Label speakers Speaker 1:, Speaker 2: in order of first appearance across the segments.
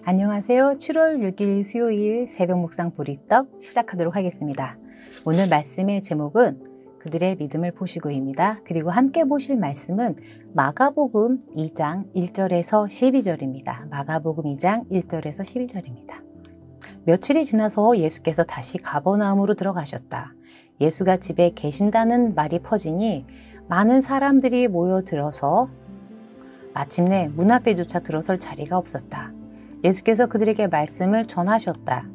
Speaker 1: 안녕하세요. 7월 6일 수요일 새벽 묵상 보리떡 시작하도록 하겠습니다. 오늘 말씀의 제목은 그들의 믿음을 보시고입니다. 그리고 함께 보실 말씀은 마가복음 2장 1절에서 12절입니다. 마가복음 2장 1절에서 12절입니다. 며칠이 지나서 예수께서 다시 가버나움으로 들어가셨다. 예수가 집에 계신다는 말이 퍼지니 많은 사람들이 모여들어서 마침내 문 앞에조차 들어설 자리가 없었다. 예수께서 그들에게 말씀을 전하셨다.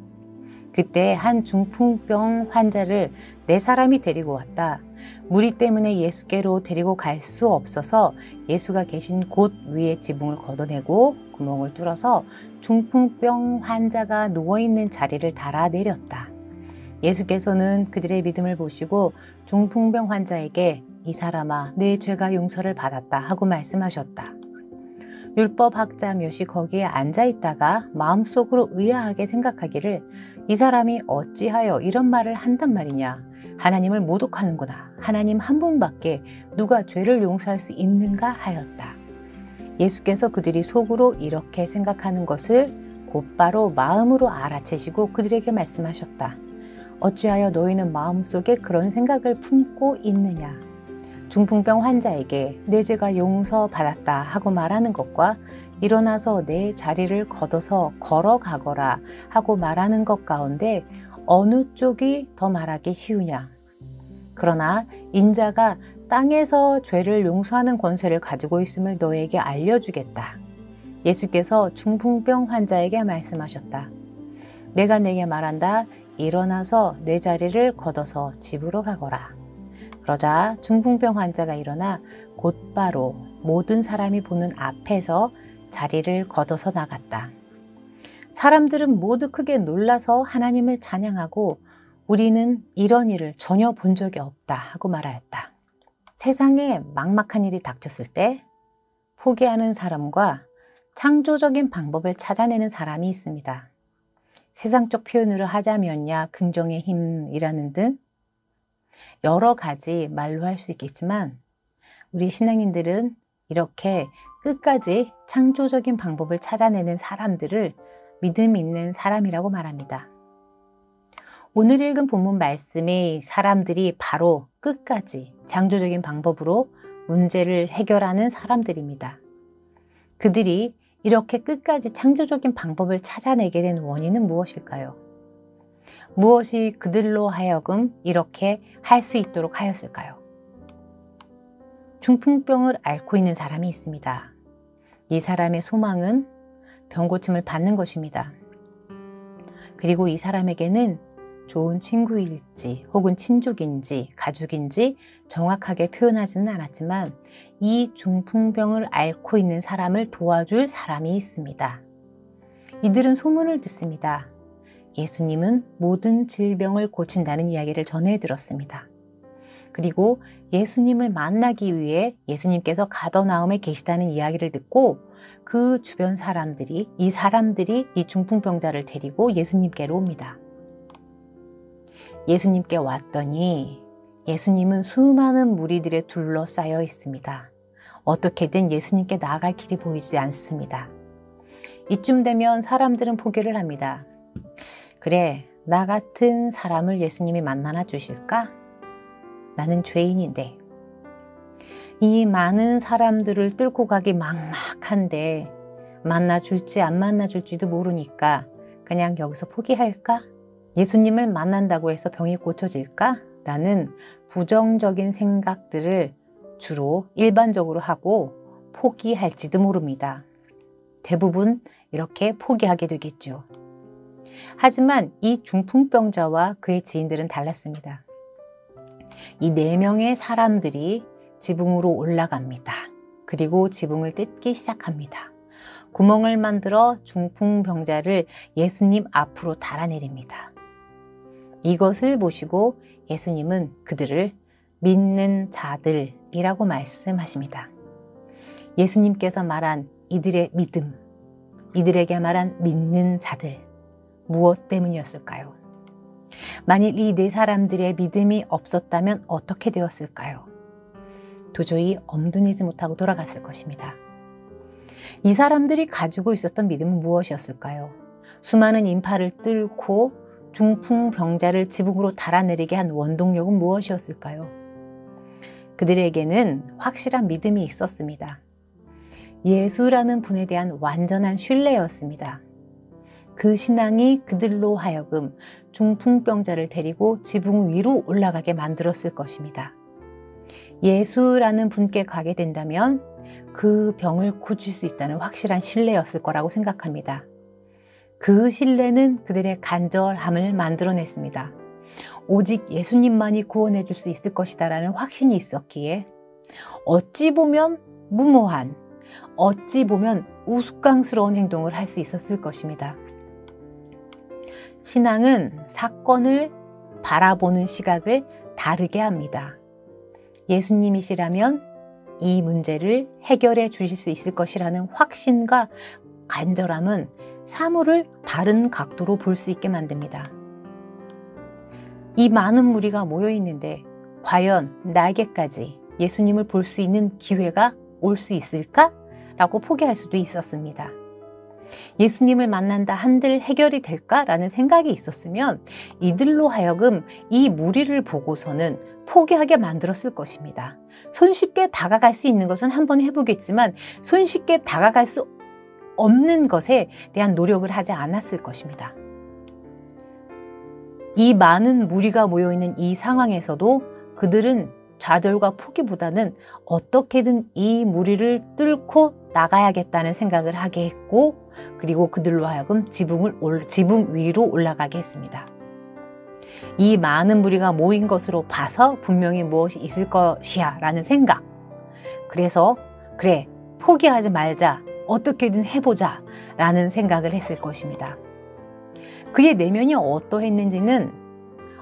Speaker 1: 그때 한 중풍병 환자를 4사람이 데리고 왔다. 무리 때문에 예수께로 데리고 갈 수 없어서 예수가 계신 곳 위에 지붕을 걷어내고 구멍을 뚫어서 중풍병 환자가 누워있는 자리를 달아내렸다. 예수께서는 그들의 믿음을 보시고 중풍병 환자에게 이 사람아, 내 죄가 용서를 받았다 하고 말씀하셨다. 율법학자 몇이 거기에 앉아있다가 마음속으로 의아하게 생각하기를 이 사람이 어찌하여 이런 말을 한단 말이냐. 하나님을 모독하는구나. 하나님 한 분밖에 누가 죄를 용서할 수 있는가 하였다. 예수께서 그들이 속으로 이렇게 생각하는 것을 곧바로 마음으로 알아채시고 그들에게 말씀하셨다. 어찌하여 너희는 마음속에 그런 생각을 품고 있느냐. 중풍병 환자에게 내 죄가 용서받았다 하고 말하는 것과 일어나서 내 자리를 걷어서 걸어가거라 하고 말하는 것 가운데 어느 쪽이 더 말하기 쉬우냐. 그러나 인자가 땅에서 죄를 용서하는 권세를 가지고 있음을 너에게 알려주겠다. 예수께서 중풍병 환자에게 말씀하셨다. 내가 내게 말한다. 일어나서 내 자리를 걷어서 집으로 가거라. 그러자 중풍병 환자가 일어나 곧바로 모든 사람이 보는 앞에서 자리를 걷어서 나갔다. 사람들은 모두 크게 놀라서 하나님을 찬양하고 우리는 이런 일을 전혀 본 적이 없다 하고 말하였다. 세상에 막막한 일이 닥쳤을 때 포기하는 사람과 창조적인 방법을 찾아내는 사람이 있습니다. 세상적 표현으로 하자면야 긍정의 힘이라는 등 여러 가지 말로 할 수 있겠지만 우리 신앙인들은 이렇게 끝까지 창조적인 방법을 찾아내는 사람들을 믿음 있는 사람이라고 말합니다. 오늘 읽은 본문 말씀의 사람들이 바로 끝까지 창조적인 방법으로 문제를 해결하는 사람들입니다. 그들이 이렇게 끝까지 창조적인 방법을 찾아내게 된 원인은 무엇일까요? 무엇이 그들로 하여금 이렇게 할 수 있도록 하였을까요? 중풍병을 앓고 있는 사람이 있습니다. 이 사람의 소망은 병고침을 받는 것입니다. 그리고 이 사람에게는 좋은 친구일지 혹은 친족인지 가족인지 정확하게 표현하지는 않았지만 이 중풍병을 앓고 있는 사람을 도와줄 사람이 있습니다. 이들은 소문을 듣습니다. 예수님은 모든 질병을 고친다는 이야기를 전해 들었습니다. 그리고 예수님을 만나기 위해 예수님께서 가버나움에 계시다는 이야기를 듣고 그 주변 사람들이 이 중풍병자를 데리고 예수님께로 옵니다. 예수님께 왔더니 예수님은 수많은 무리들에 둘러싸여 있습니다. 어떻게든 예수님께 나아갈 길이 보이지 않습니다. 이쯤 되면 사람들은 포기를 합니다. 그래, 나 같은 사람을 예수님이 만나나 주실까? 나는 죄인인데. 이 많은 사람들을 뚫고 가기 막막한데 만나줄지 안 만나줄지도 모르니까 그냥 여기서 포기할까? 예수님을 만난다고 해서 병이 고쳐질까? 라는 부정적인 생각들을 주로 일반적으로 하고 포기할지도 모릅니다. 대부분 이렇게 포기하게 되겠죠. 하지만 이 중풍병자와 그의 지인들은 달랐습니다. 이 4명의 사람들이 지붕으로 올라갑니다. 그리고 지붕을 뜯기 시작합니다. 구멍을 만들어 중풍병자를 예수님 앞으로 달아내립니다. 이것을 보시고 예수님은 그들을 믿는 자들이라고 말씀하십니다. 예수님께서 말한 이들의 믿음, 이들에게 말한 믿는 자들, 무엇 때문이었을까요? 만일 이 4사람들의 믿음이 없었다면 어떻게 되었을까요? 도저히 엄두내지 못하고 돌아갔을 것입니다. 이 사람들이 가지고 있었던 믿음은 무엇이었을까요? 수많은 인파를 뚫고 중풍병자를 지붕으로 달아내리게 한 원동력은 무엇이었을까요? 그들에게는 확실한 믿음이 있었습니다. 예수라는 분에 대한 완전한 신뢰였습니다. 그 신앙이 그들로 하여금 중풍병자를 데리고 지붕 위로 올라가게 만들었을 것입니다. 예수라는 분께 가게 된다면 그 병을 고칠 수 있다는 확실한 신뢰였을 거라고 생각합니다. 그 신뢰는 그들의 간절함을 만들어냈습니다. 오직 예수님만이 구원해 줄 수 있을 것이다 라는 확신이 있었기에 어찌 보면 무모한, 어찌 보면 우스꽝스러운 행동을 할 수 있었을 것입니다. 신앙은 사건을 바라보는 시각을 다르게 합니다. 예수님이시라면 이 문제를 해결해 주실 수 있을 것이라는 확신과 간절함은 사물을 다른 각도로 볼 수 있게 만듭니다. 이 많은 무리가 모여 있는데 과연 나에게까지 예수님을 볼 수 있는 기회가 올 수 있을까? 라고 포기할 수도 있었습니다. 예수님을 만난다 한들 해결이 될까라는 생각이 있었으면 이들로 하여금 이 무리를 보고서는 포기하게 만들었을 것입니다. 손쉽게 다가갈 수 있는 것은 한번 해보겠지만 손쉽게 다가갈 수 없는 것에 대한 노력을 하지 않았을 것입니다. 이 많은 무리가 모여있는 이 상황에서도 그들은 좌절과 포기보다는 어떻게든 이 무리를 뚫고 나가야겠다는 생각을 하게 했고, 그리고 그들로 하여금 지붕 위로 올라가게 했습니다. 이 많은 무리가 모인 것으로 봐서 분명히 무엇이 있을 것이야 라는 생각. 그래서 그래, 포기하지 말자, 어떻게든 해보자 라는 생각을 했을 것입니다. 그의 내면이 어떠했는지는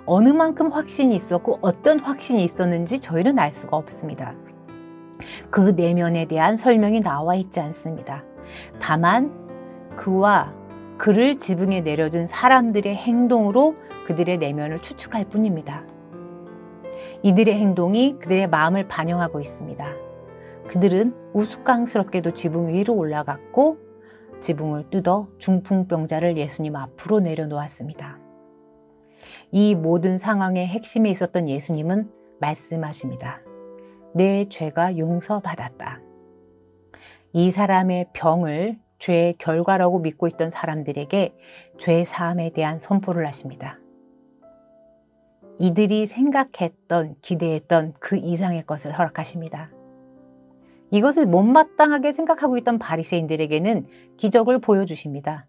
Speaker 1: 어느 만큼 확신이 있었고 어떤 확신이 있었는지 저희는 알 수가 없습니다. 그 내면에 대한 설명이 나와 있지 않습니다. 다만 그와 그를 지붕에 내려준 사람들의 행동으로 그들의 내면을 추측할 뿐입니다. 이들의 행동이 그들의 마음을 반영하고 있습니다. 그들은 우스꽝스럽게도 지붕 위로 올라갔고 지붕을 뜯어 중풍병자를 예수님 앞으로 내려놓았습니다. 이 모든 상황의 핵심에 있었던 예수님은 말씀하십니다. 내 죄가 용서받았다. 이 사람의 병을 죄의 결과라고 믿고 있던 사람들에게 죄 사함에 대한 선포를 하십니다. 이들이 생각했던, 기대했던 그 이상의 것을 허락하십니다. 이것을 못마땅하게 생각하고 있던 바리새인들에게는 기적을 보여주십니다.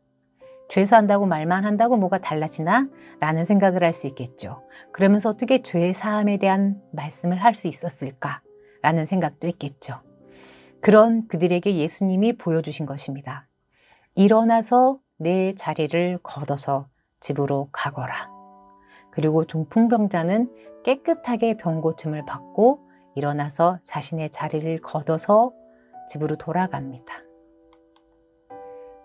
Speaker 1: 죄수한다고 말만 한다고 뭐가 달라지나? 라는 생각을 할 수 있겠죠. 그러면서 어떻게 죄 사함에 대한 말씀을 할 수 있었을까? 라는 생각도 했겠죠. 그런 그들에게 예수님이 보여주신 것입니다. 일어나서 내 자리를 걷어서 집으로 가거라. 그리고 중풍병자는 깨끗하게 병고침을 받고 일어나서 자신의 자리를 걷어서 집으로 돌아갑니다.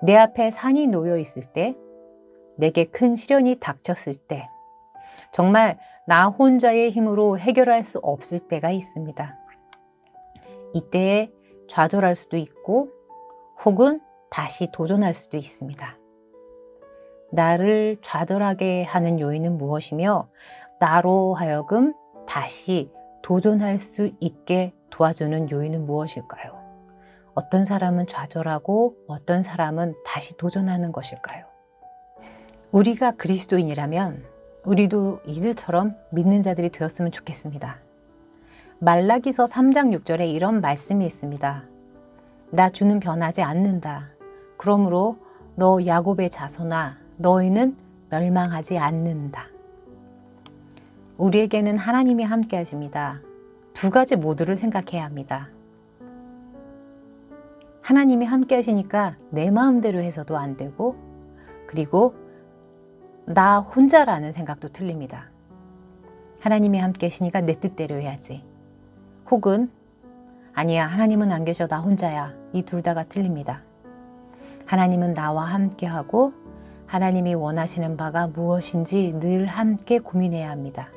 Speaker 1: 내 앞에 산이 놓여 있을 때, 내게 큰 시련이 닥쳤을 때, 정말 나 혼자의 힘으로 해결할 수 없을 때가 있습니다. 이때에 좌절할 수도 있고 혹은 다시 도전할 수도 있습니다. 나를 좌절하게 하는 요인은 무엇이며 나로 하여금 다시 도전할 수 있게 도와주는 요인은 무엇일까요? 어떤 사람은 좌절하고 어떤 사람은 다시 도전하는 것일까요? 우리가 그리스도인이라면 우리도 이들처럼 믿는 자들이 되었으면 좋겠습니다. 말라기서 3장 6절에 이런 말씀이 있습니다. 나 주는 변하지 않는다. 그러므로 너 야곱의 자손아 너희는 멸망하지 않는다. 우리에게는 하나님이 함께 하십니다. 두 가지 모두를 생각해야 합니다. 하나님이 함께 하시니까 내 마음대로 해서도 안 되고 그리고 나 혼자라는 생각도 틀립니다. 하나님이 함께 하시니까 내 뜻대로 해야지. 혹은 아니야 하나님은 안 계셔 나 혼자야. 이 둘 다가 틀립니다. 하나님은 나와 함께하고 하나님이 원하시는 바가 무엇인지 늘 함께 고민해야 합니다.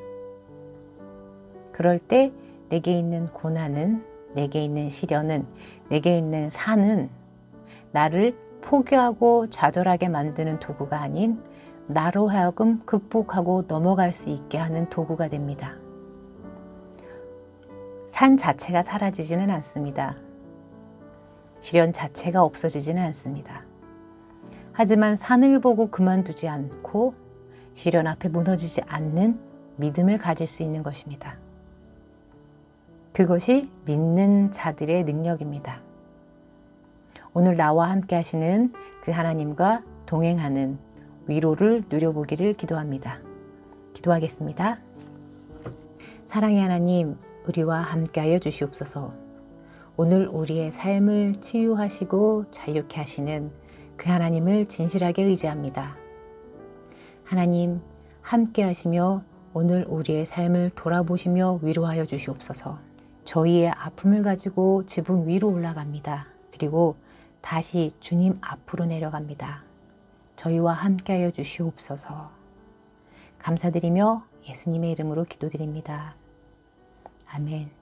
Speaker 1: 그럴 때 내게 있는 고난은, 내게 있는 시련은, 내게 있는 산은 나를 포기하고 좌절하게 만드는 도구가 아닌 나로 하여금 극복하고 넘어갈 수 있게 하는 도구가 됩니다. 산 자체가 사라지지는 않습니다. 시련 자체가 없어지지는 않습니다. 하지만 산을 보고 그만두지 않고 시련 앞에 무너지지 않는 믿음을 가질 수 있는 것입니다. 그것이 믿는 자들의 능력입니다. 오늘 나와 함께 하시는 그 하나님과 동행하는 위로를 누려보기를 기도합니다. 기도하겠습니다. 사랑의 하나님, 우리와 함께하여 주시옵소서. 오늘 우리의 삶을 치유하시고 자유케 하시는 그 하나님을 진실하게 의지합니다. 하나님, 함께 하시며 오늘 우리의 삶을 돌아보시며 위로하여 주시옵소서. 저희의 아픔을 가지고 지붕 위로 올라갑니다. 그리고 다시 주님 앞으로 내려갑니다. 저희와 함께하여 주시옵소서. 감사드리며 예수님의 이름으로 기도드립니다. 아멘.